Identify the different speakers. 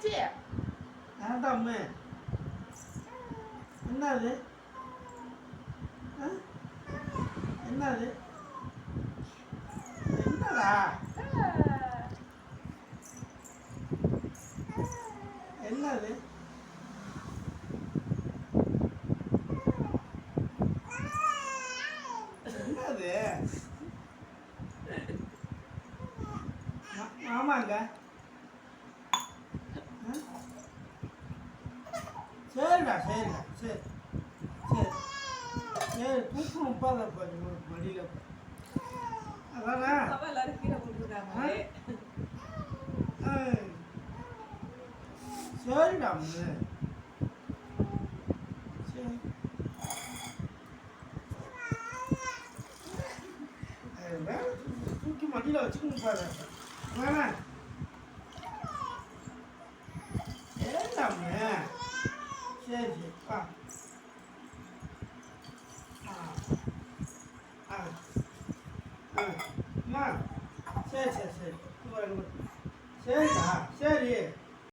Speaker 1: நான் தான் அம்மே. என்னது என்னது என்னடா என்னது என்னது ஆமாங்க. சரிடா சரிடா சரி சரி சரி தூக்கம் முப்பாத மடியில் அதானே சரிடா சரி தூக்கி மடியில் வச்சுக்க முப்பாத வேணா சரிடாமே சரி சரி வா அம்மா சரி சரி சரி சரிடா சரி